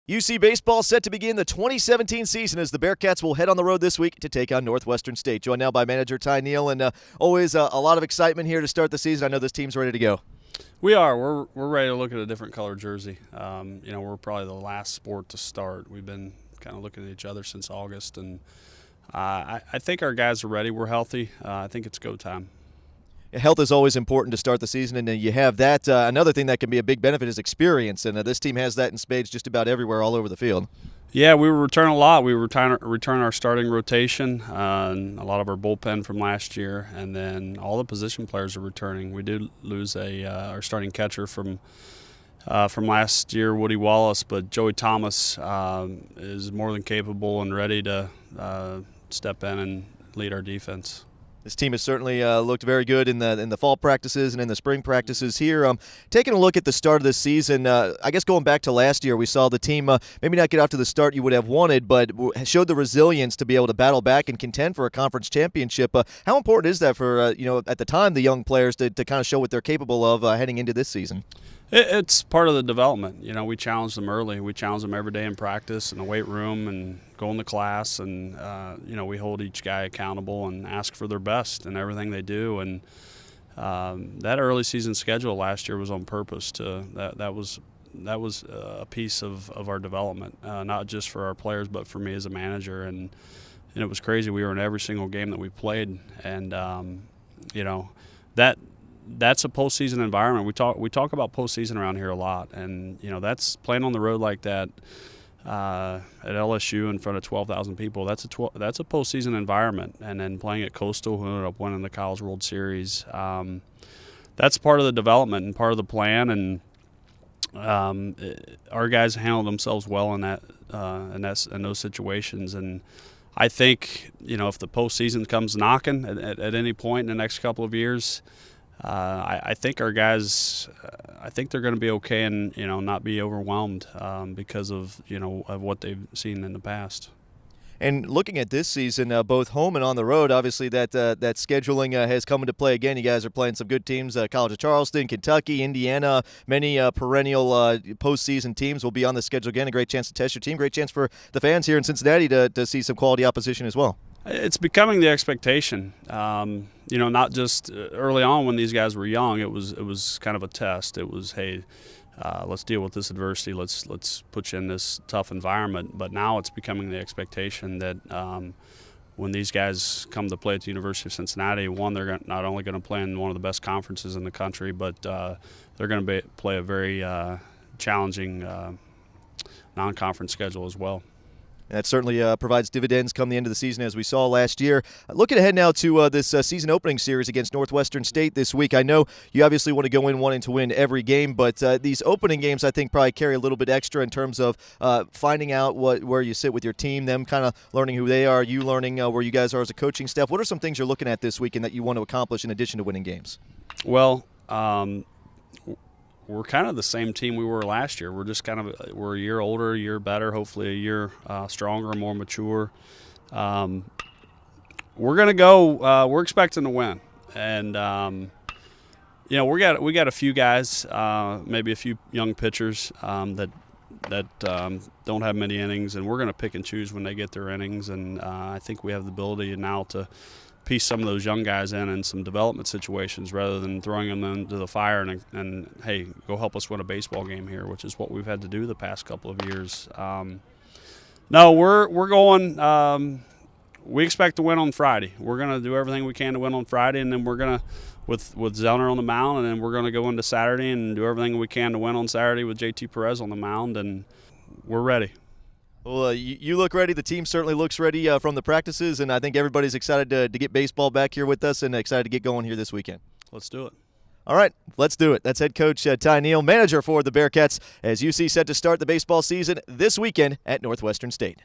UC baseball set to begin the 2017 season as the Bearcats will head on the road this week to take on Northwestern State. Joined now by manager Ty Neal, and always a lot of excitement here to start the season. I know this team's ready to go. We are. We're ready to look at a different color jersey. We're probably the last sport to start. We've been kind of looking at each other since August, and I think our guys are ready. We're healthy. I think it's go time. Health is always important to start the season, and you have that. Another thing that can be a big benefit is experience, and this team has that in spades just about everywhere all over the field. Yeah, we return a lot. We return our starting rotation, and a lot of our bullpen from last year, and then all the position players are returning. We did lose our starting catcher from last year, Woody Wallace, but Joey Thomas is more than capable and ready to step in and lead our defense. This team has certainly looked very good in the fall practices and in the spring practices here. Taking a look at the start of this season, I guess going back to last year, we saw the team maybe not get off to the start you would have wanted, but showed the resilience to be able to battle back and contend for a conference championship. How important is that for at the time the young players to kind of show what they're capable of heading into this season? It's part of the development. We challenge them early. We challenge them every day in practice, in the weight room, and going to class. And we hold each guy accountable and ask for their best in everything they do. And that early season schedule last year was on purpose. That was a piece of our development, not just for our players, but for me as a manager. And it was crazy. We were in every single game that we played, and that's a postseason environment. We talk about postseason around here a lot, and that's playing on the road like that at LSU in front of 12,000 people. That's a postseason environment, and then playing at Coastal, who ended up winning the College World Series. That's part of the development and part of the plan, and our guys handle themselves well in those situations. And I think if the postseason comes knocking at any point in the next couple of years, I think our guys, I think they're going to be okay and not be overwhelmed because of what they've seen in the past. And looking at this season, both home and on the road, obviously that scheduling has come into play again. You guys are playing some good teams: College of Charleston, Kentucky, Indiana. Many perennial postseason teams will be on the schedule again. A great chance to test your team. Great chance for the fans here in Cincinnati to see some quality opposition as well. It's becoming the expectation. Not just early on when these guys were young. It was kind of a test. It was, hey, let's deal with this adversity. Let's put you in this tough environment. But now it's becoming the expectation that when these guys come to play at the University of Cincinnati, one, they're not only going to play in one of the best conferences in the country, but they're going to play a very challenging non-conference schedule as well. And that certainly provides dividends come the end of the season, as we saw last year. Looking ahead now to this season opening series against Northwestern State this week. I know you obviously want to go in wanting to win every game, but these opening games I think probably carry a little bit extra in terms of finding out where you sit with your team, them kind of learning who they are, you learning where you guys are as a coaching staff. What are some things you're looking at this weekend that you want to accomplish in addition to winning games? Well, we're kind of the same team we were last year. We're just we're a year older, a year better, hopefully a year stronger, more mature. We're going to go. We're expecting to win, and we got a few guys, maybe a few young pitchers that don't have many innings, and we're going to pick and choose when they get their innings. And I think we have the ability now to piece some of those young guys in some development situations rather than throwing them into the fire and hey, go help us win a baseball game here, which is what we've had to do the past couple of years. No, we're going. We expect to win on Friday. We're going to do everything we can to win on Friday, and then we're going to with Zellner on the mound, and then we're going to go into Saturday and do everything we can to win on Saturday with JT Perez on the mound, and we're ready. Well, you look ready. The team certainly looks ready from the practices, and I think everybody's excited to get baseball back here with us and excited to get going here this weekend. Let's do it. All right, let's do it. That's head coach Ty Neal, manager for the Bearcats, as UC set to start the baseball season this weekend at Northwestern State.